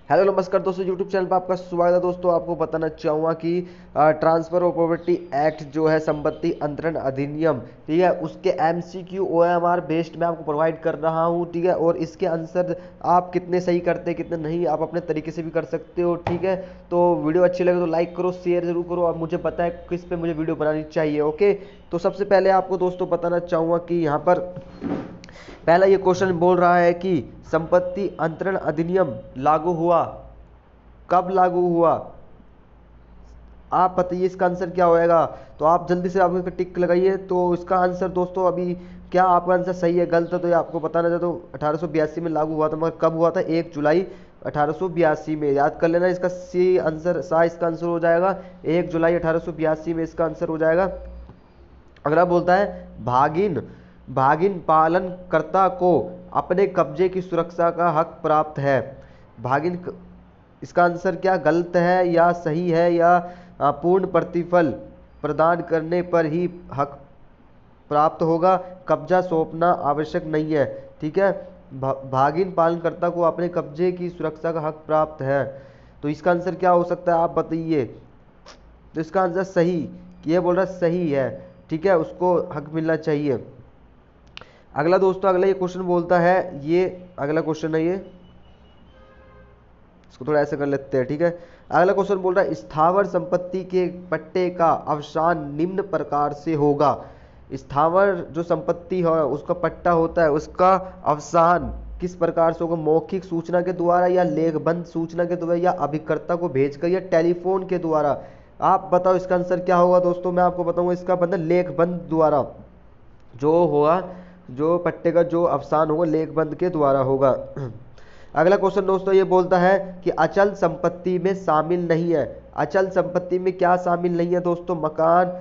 Hello नमस्कार दोस्तों, YouTube channel पर आपका स्वागत है। दोस्तों आपको बताना चाहूँगा कि ट्रांसफर ऑफ प्रॉपर्टी एक्ट जो है, संपत्ति अंतरण अधिनियम, ठीक है, उसके एमसीक्यू ओएमआर बेस्ड मैं आपको प्रोवाइड कर रहा हूँ, ठीक है। और इसके आंसर आप कितने सही करते हैं कितने नहीं, आप अपने तरीके से भी कर सकते हो, ठीक है। तो वीडियो अच्छी लगे तो लाइक करो, शेयर जरूर करो और मुझे पता है किस पे मुझे वीडियो बनानी चाहिए, ओके। तो सबसे पहले आपको दोस्तों बताना चाहूँगा कि यहाँ पर पहला ये क्वेश्चन बोल रहा है कि संपत्ति अंतरण अधिनियम लागू हुआ, कब लागू हुआ, आप बताइए इसका आंसर क्या होएगा। तो आप जल्दी से आप इसका टिक लगाइए। तो इसका आंसर दोस्तों, अभी क्या आपका आंसर सही है गलत है तो ये आपको बताना चाहता हूँ। 1882 में लागू हुआ था, मगर कब हुआ था? 1 जुलाई 1882 में। याद कर लेना, इसका सी आंसर इसका आंसर हो जाएगा 1 जुलाई 1882 में इसका आंसर हो जाएगा। अगला बोलता है भागिन भागिन पालनकर्ता को अपने कब्जे की सुरक्षा का हक प्राप्त है। भागिन इसका आंसर क्या गलत है या सही है, या पूर्ण प्रतिफल प्रदान करने पर ही हक प्राप्त होगा, कब्जा सौंपना आवश्यक नहीं है, ठीक है। भागिन पालनकर्ता को अपने कब्जे की सुरक्षा का हक प्राप्त है। तो इसका आंसर क्या हो सकता है, आप बताइए। तो इसका आंसर सही, ये बोल रहा सही है, ठीक है, उसको हक मिलना चाहिए। अगला दोस्तों, अगला ये क्वेश्चन बोलता है, ये अगला क्वेश्चन है, ये इसको थोड़ा ऐसे कर लेते हैं, ठीक है। अगला क्वेश्चन बोल रहा है स्थावर संपत्ति के पट्टे का अवसान निम्न प्रकार से होगा। स्थावर जो संपत्ति है उसका पट्टा होता है, उसका अवसान किस प्रकार से होगा? मौखिक सूचना के द्वारा, या लेखबंद सूचना के द्वारा, या अभिकर्ता को भेजकर, या टेलीफोन के द्वारा। आप बताओ इसका आंसर क्या होगा दोस्तों। मैं आपको बताऊंगा, इसका मतलब लेखबंद द्वारा जो होगा, जो पट्टे का जो अवसान होगा लेखबंद के द्वारा होगा। अगला क्वेश्चन दोस्तों ये बोलता है कि अचल संपत्ति में शामिल नहीं है। अचल संपत्ति में क्या शामिल नहीं है दोस्तों? मकान,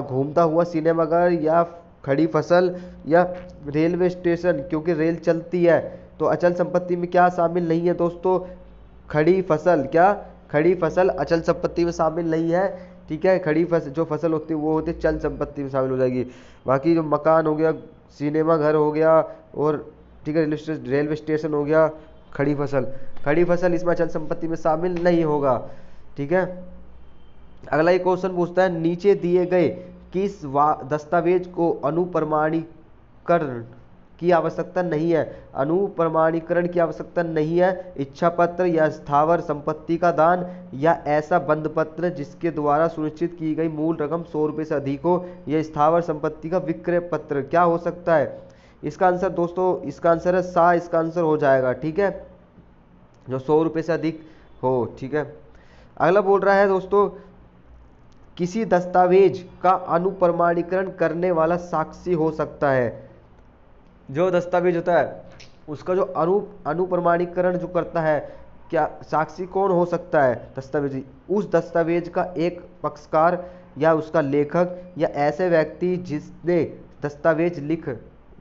घूमता हुआ सिनेमाघर, या खड़ी फसल, या रेलवे स्टेशन, क्योंकि रेल चलती है। तो अचल संपत्ति में क्या शामिल नहीं है दोस्तों? खड़ी फसल। क्या खड़ी फसल अचल संपत्ति में शामिल नहीं है, ठीक है। खड़ी फसल जो फसल होती है वो होती है चल संपत्ति में शामिल हो जाएगी। बाकी जो मकान हो गया, सिनेमा घर हो गया, और ठीक है रेलवे स्टेशन हो गया, खड़ी फसल इसमें अचल संपत्ति में शामिल नहीं होगा, ठीक है। अगला एक क्वेश्चन पूछता है नीचे दिए गए किस दस्तावेज को अनुप्रमाणीकरण की आवश्यकता नहीं है? अनुप्रमाणीकरण की आवश्यकता नहीं है। इच्छा पत्र, या स्थावर संपत्ति का दान, या ऐसा बंद पत्र जिसके द्वारा सुनिश्चित की गई मूल रकम 100 रुपये से अधिक हो, या स्थावर संपत्ति का विक्रय पत्र। क्या हो सकता है इसका आंसर दोस्तों? इसका आंसर है सा, इसका आंसर हो जाएगा, ठीक है, जो 100 रुपये से अधिक हो, ठीक है। अगला बोल रहा है दोस्तों किसी दस्तावेज का अनुप्रमाणीकरण करने वाला साक्षी हो सकता है। जो दस्तावेज होता है उसका जो अनुप्रमाणीकरण जो करता है, क्या साक्षी कौन हो सकता है? दस्तावेजी। उस दस्तावेज का एक पक्षकार, या उसका लेखक, या ऐसे व्यक्ति जिसने दस्तावेज लिख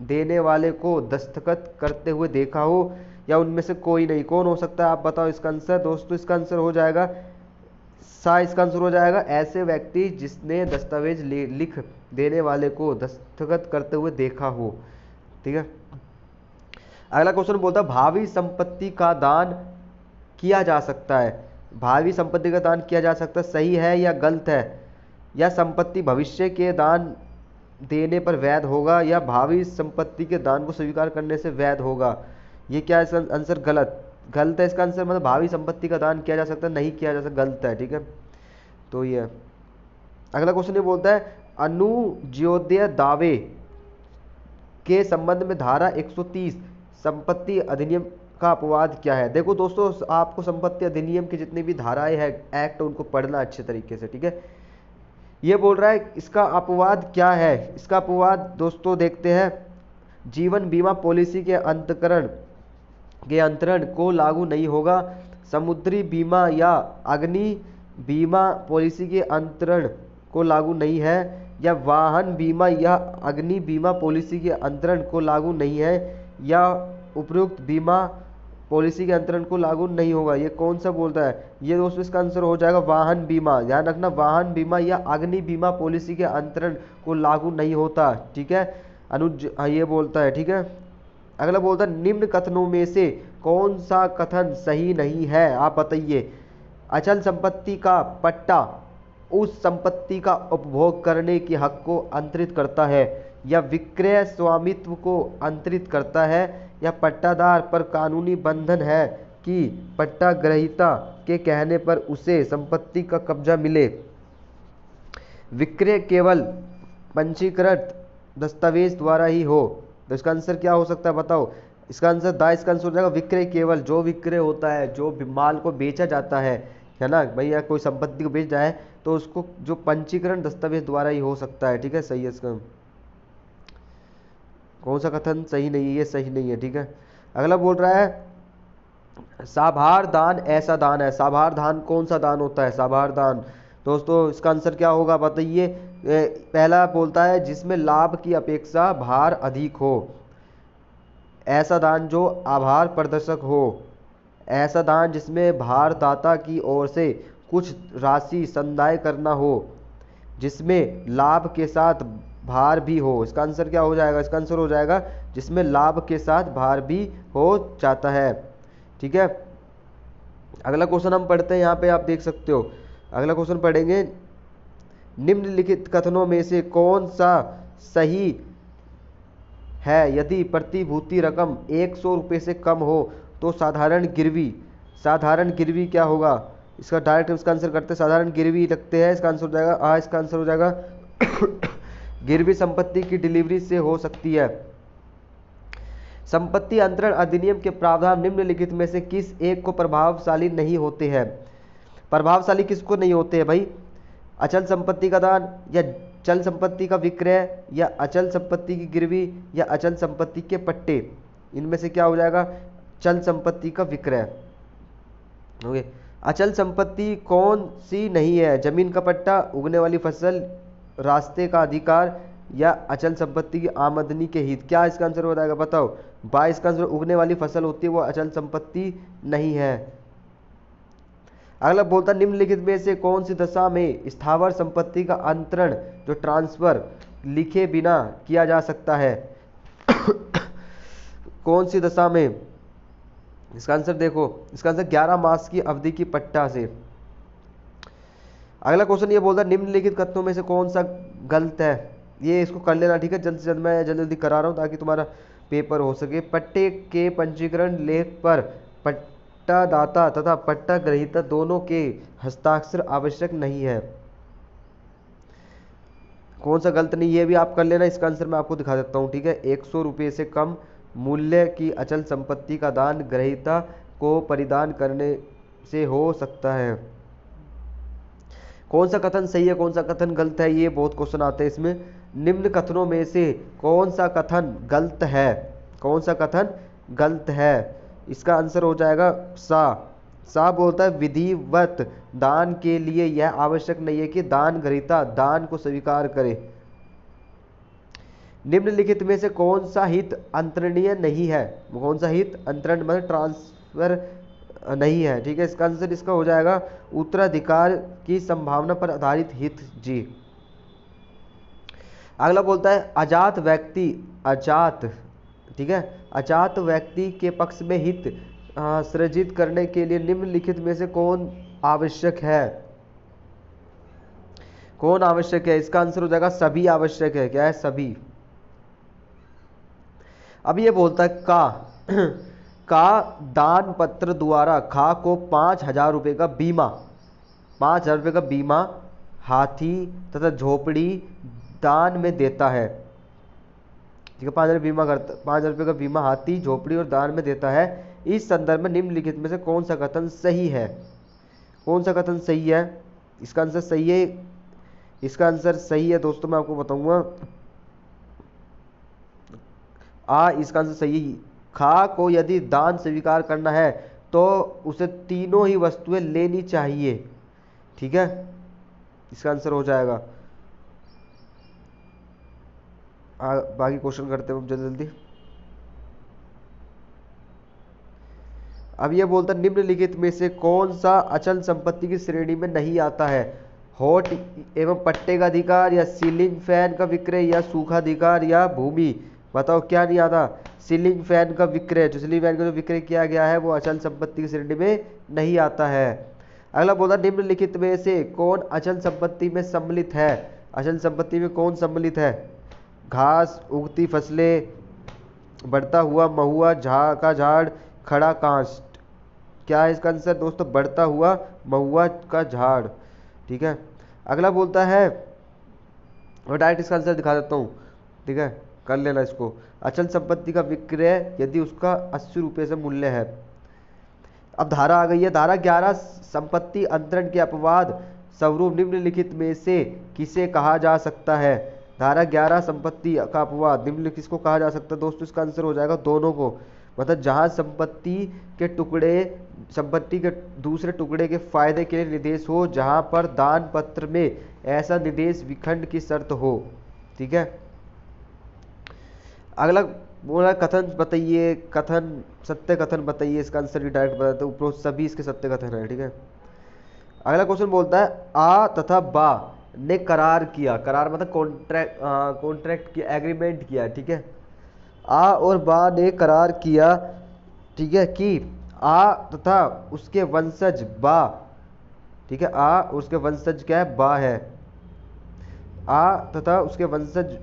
देने वाले को दस्तखत करते हुए देखा हो, या उनमें से कोई नहीं। कौन हो सकता है आप बताओ इसका आंसर दोस्तों। इसका आंसर हो जाएगा सा, इसका आंसर हो जाएगा ऐसे व्यक्ति जिसने दस्तावेज लिख देने वाले को दस्तखत करते हुए देखा हो, ठीक है। अगला क्वेश्चन बोलता है भावी संपत्ति का दान किया जा सकता है। भावी संपत्ति का दान किया जा सकता है, सही है या गलत है? या संपत्ति भविष्य के दान देने पर वैध होगा, या भावी संपत्ति के दान को स्वीकार करने से वैध होगा? ये क्या है इसका आंसर? गलत है इसका आंसर। मतलब भावी संपत्ति का दान किया जा सकता है, नहीं किया जा सकता, गलत है, ठीक है। तो ये अगला क्वेश्चन ये बोलता है अनुज्ञेय दावे के संबंध में धारा 130 संपत्ति अधिनियम का अपवाद क्या है? देखो दोस्तों, आपको संपत्ति अधिनियम की जितनी भी धाराएं हैं, एक्ट, उनको पढ़ना अच्छे तरीके से, ठीक है। ये बोल रहा है इसका अपवाद क्या है। इसका अपवाद दोस्तों देखते हैं, जीवन बीमा पॉलिसी के अंतरण को लागू नहीं होगा। समुद्री बीमा या अग्नि बीमा पॉलिसी के अंतरण को लागू नहीं है, या वाहन बीमा या अग्नि बीमा पॉलिसी के अंतरण को लागू नहीं है, या उपयुक्त बीमा पॉलिसी के अंतरण को लागू नहीं होगा। ये कौन सा बोलता है? ये दोस्तों इसका आंसर हो जाएगा वाहन बीमा। ध्यान रखना, वाहन बीमा या अग्नि बीमा पॉलिसी के अंतरण को लागू नहीं होता, ठीक है। ये बोलता है, ठीक है। अगला बोलता है निम्न कथनों में से कौन सा कथन सही नहीं है, आप बताइए। अचल संपत्ति का पट्टा उस संपत्ति का उपभोग करने के हक को अंतरित करता है, या विक्रय स्वामित्व को अंतरित करता है, या पट्टादार पर कानूनी बंधन है कि पट्टा ग्रहीता के कहने पर उसे संपत्ति का कब्जा मिले। विक्रय केवल पंजीकृत दस्तावेज द्वारा ही हो, तो इसका आंसर क्या हो सकता है बताओ। इसका आंसर इसका आंसर हो जाएगा विक्रय केवल, जो विक्रय होता है, जो माल को बेचा जाता है ना भैया, कोई संपत्ति को बेच जाए तो उसको जो पंजीकरण दस्तावेज द्वारा ही हो सकता है। ठीक है, सही है इसका। कौन सा कथन सही नहीं है, ये सही नहीं है। ठीक है, अगला बोल रहा है साभार दान ऐसा दान है। साभार दान कौन सा दान होता है, साभार दान दोस्तों, इसका आंसर क्या होगा बताइए। पहला बोलता है जिसमें लाभ की अपेक्षा भार अधिक हो, ऐसा दान जो आभार प्रदर्शक हो, ऐसा दान जिसमें भारदाता की ओर से कुछ राशि संदाय करना हो, जिसमें लाभ के साथ भार भी हो। इसका आंसर क्या हो जाएगा, इसका आंसर हो जाएगा जिसमें लाभ के साथ भार भी हो जाता है। ठीक है, अगला क्वेश्चन हम पढ़ते हैं, यहाँ पे आप देख सकते हो। अगला क्वेश्चन पढ़ेंगे, निम्नलिखित कथनों में से कौन सा सही है। यदि प्रतिभूति रकम 100 रुपये से कम हो तो साधारण गिरवी क्या होगा। इसका डायरेक्ट इसका आंसर करते हैं, साधारण गिरवी रखते हैं। इसका आंसर हो जाएगा इसका आंसर हो जाएगा गिरवी संपत्ति की डिलीवरी से हो सकती है। संपत्ति अंतरण अधिनियम के प्रावधान निम्नलिखित में से किस एक को प्रभावशाली नहीं होते हैं। प्रभावशाली किसको नहीं होते हैं भाई, अचल संपत्ति का दान, या चल संपत्ति का विक्रय, या अचल संपत्ति की गिरवी, या अचल संपत्ति के पट्टे। इनमें से क्या हो जाएगा, चल संपत्ति का विक्रय। ओके, अचल संपत्ति कौन सी नहीं है, जमीन का पट्टा, उगने वाली फसल, रास्ते का अधिकार, या अचल संपत्ति की आमदनी के हित। क्या इसका आंसर हो जाएगा बताओ। 22 का आंसर उगने वाली फसल होती है, वो अचल संपत्ति नहीं है। अगला बोलता निम्नलिखित में से कौन सी दशा में स्थावर संपत्ति का अंतरण जो ट्रांसफर लिखे बिना किया जा सकता है। कौन सी दशा में, इसका आंसर देखो, इसका आंसर 11 मास की अवधि की पट्टा से। अगला क्वेश्चन ये बोलता है निम्नलिखित कथनों में से कौन सा गलत है। ये इसको कर लेना, ठीक है, जल्द से जल्द, मैं जल्दी करा रहा हूँ ताकि तुम्हारा पेपर हो सके। पट्टे के पंजीकरण लेख पर पट्टादाता तथा पट्टा ग्रहीता दोनों के हस्ताक्षर आवश्यक नहीं है। कौन सा गलत नहीं, ये भी आप कर लेना। इसका आंसर मैं आपको दिखा देता हूँ। ठीक है, 100 रुपये से कम मूल्य की अचल संपत्ति का दान ग्रहीता को परिदान करने से हो सकता है। कौन सा कथन सही है, कौन सा कथन गलत है, ये बहुत क्वेश्चन आते हैं इसमें। निम्न कथनों में से कौन सा कथन गलत है, कौन सा कथन गलत है। इसका आंसर हो जाएगा सा बोलता है विधिवत दान के लिए यह आवश्यक नहीं है कि दान ग्रहीता दान को स्वीकार करे। निम्नलिखित में से कौन सा हित अंतरणीय नहीं है, कौन सा हित अंतरण मतलब ट्रांसफर नहीं है। ठीक है, इसका आंसर इसका हो जाएगा उत्तराधिकार की संभावना पर आधारित हित जी। अगला बोलता है अजात व्यक्ति ठीक है, अजात व्यक्ति के पक्ष में हित सृजित करने के लिए निम्नलिखित में से कौन आवश्यक है, कौन आवश्यक है। इसका आंसर हो जाएगा सभी आवश्यक है। क्या है, सभी। अब ये बोलता है का दान पत्र द्वारा खा को 5000 रुपये का बीमा, 5000 रुपये का बीमा हाथी तथा झोपड़ी दान में देता है। ठीक है, 5000 बीमा करता, 5000 रुपये का बीमा हाथी झोपड़ी और दान में देता है। इस संदर्भ में निम्नलिखित में से कौन सा कथन सही है, कौन सा कथन सही है। इसका आंसर सही है, इसका आंसर सही है दोस्तों, मैं आपको बताऊंगा। इसका आंसर सही है। खा को यदि दान स्वीकार करना है तो उसे तीनों ही वस्तुएं लेनी चाहिए। ठीक है, इसका आंसर हो जाएगा। बाकी क्वेश्चन करते हैं जल्दी जल्दी। अब यह बोलता है निम्नलिखित में से कौन सा अचल संपत्ति की श्रेणी में नहीं आता है। होठ एवं पट्टे का अधिकार, या सीलिंग फैन का विक्रय, या सूखाधिकार, या भूमि बताओ क्या नहीं आता? सीलिंग फैन का विक्रय, जो सीलिंग फैन का जो विक्रय किया गया है वो अचल संपत्ति की श्रेणी में नहीं आता है। अगला बोला निम्नलिखित में से कौन अचल संपत्ति में सम्मिलित है? अचल संपत्ति में कौन सम्मिलित है? घास, उगती फसलें, बढ़ता हुआ महुआ का झाड़, खड़ा काष्ठ। क्या है इसका आंसर दोस्तों? बढ़ता हुआ महुआ का झाड़। ठीक है। अगला बोलता है, और डायरेक्ट इसका आंसर दिखा देता हूँ, ठीक है, कर लेना इसको। अचल संपत्ति का विक्रय यदि उसका 80 रुपये से मूल्य है। अब धारा आ गई है, धारा 11, संपत्ति अंतरण के अपवाद स्वरूप निम्नलिखित में से किसे कहा जा सकता है? धारा 11 संपत्ति का अपवाद निम्नलिखित किसको कहा जा सकता है दोस्तों? इसका आंसर हो जाएगा दोनों को। मतलब जहां संपत्ति के दूसरे टुकड़े के फायदे के लिए निर्देश हो, जहां पर दान पत्र में ऐसा निर्देश विखंड की शर्त हो। ठीक है। अगला बोला कथन बताइए, कथन, सत्य कथन बताइए। इसका आंसर भी डायरेक्ट बताते हैं, ऊपर सभी इसके सत्य कथन है। ठीक है। अगला क्वेश्चन बोलता है आ तथा बा ने करार किया। करार मतलब कॉन्ट्रैक्ट किया, एग्रीमेंट किया। ठीक है। आ और बा ने करार किया, ठीक है, कि आ तथा उसके वंशज बा, ठीक है, आ उसके वंशज क्या है? बा है। आ तथा उसके वंशज,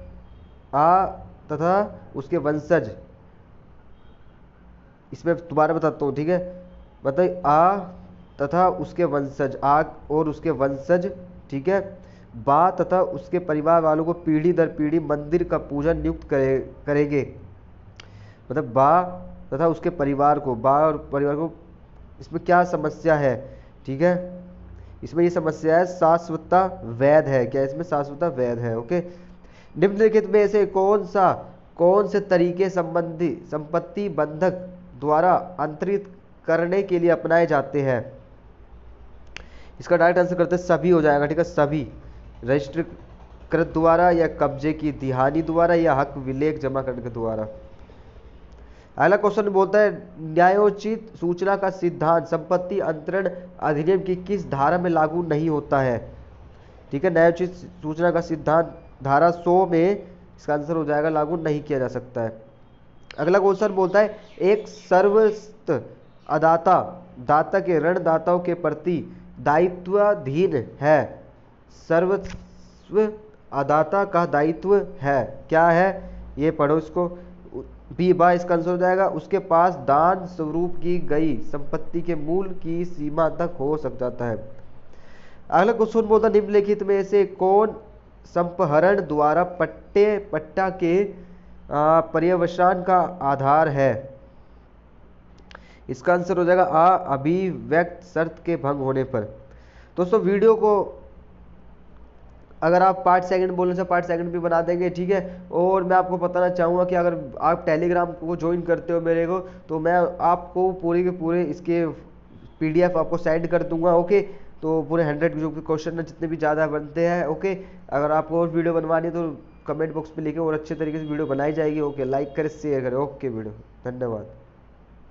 आ तथा उसके वंशज, इसमें दोबारा बताता हूँ। ठीक है। बताइए, आ तथा उसके वंशज, आ और उसके वंशज, ठीक है, बा तथा उसके परिवार वालों को पीढ़ी दर पीढ़ी मंदिर का पूजन नियुक्त करेंगे। मतलब बा तथा उसके परिवार को, बा और परिवार को, इसमें क्या समस्या है? ठीक है। इसमें ये समस्या है शाश्वतता वैध है। क्या इसमें शाश्वतता वैध है? ओके। निम्नलिखित में से कौन से तरीके संपत्ति बंधक द्वारा अंतरित करने के लिए अपनाए जाते हैं? इसका डायरेक्ट आंसर करते हैं सभी हो जाएगा। ठीक है। सभी, रजिस्ट्रीकृत द्वारा या कब्जे की दिहानी द्वारा या हक विलेख जमा करने के द्वारा। अगला क्वेश्चन बोलता है न्यायोचित सूचना का सिद्धांत संपत्ति अंतरण अधिनियम की किस धारा में लागू नहीं होता है? ठीक है। न्यायोचित सूचना का सिद्धांत धारा 100 में इसका आंसर हो जाएगा लागू नहीं किया जा सकता है। अगला क्वेश्चन बोलता है एक सर्वस्त दाता के ऋणदाताओं के प्रति दायित्वाधीन है। सर्वस्व अदाता का दायित्व है, क्या है? ये पढ़ो इसको। बी बा इसका आंसर हो जाएगा उसके पास दान स्वरूप की गई संपत्ति के मूल की सीमा तक हो सकता है। अगला क्वेश्चन बोलता निम्नलिखित में से कौन संपहरण द्वारा पट्टा के पर्यवसान का आधार है? इसका आंसर हो जाएगा आ अभिव्यक्त शर्त के भंग होने पर। दोस्तों वीडियो को अगर आप पार्ट सेकंड बोलने से पार्ट सेकंड भी बना देंगे। ठीक है। और मैं आपको बताना चाहूँगा कि अगर आप टेलीग्राम को ज्वाइन करते हो मेरे को, तो मैं आपको पूरे के पूरे इसके PDF आपको सेंड कर दूंगा। ओके। तो पूरे 100 जो भी क्वेश्चन है जितने भी ज़्यादा बनते हैं। ओके। अगर आपको और वीडियो बनवानी है तो कमेंट बॉक्स पे लिखे और अच्छे तरीके से वीडियो बनाई जाएगी। ओके। लाइक करें, शेयर करें। ओके वीडियो, धन्यवाद।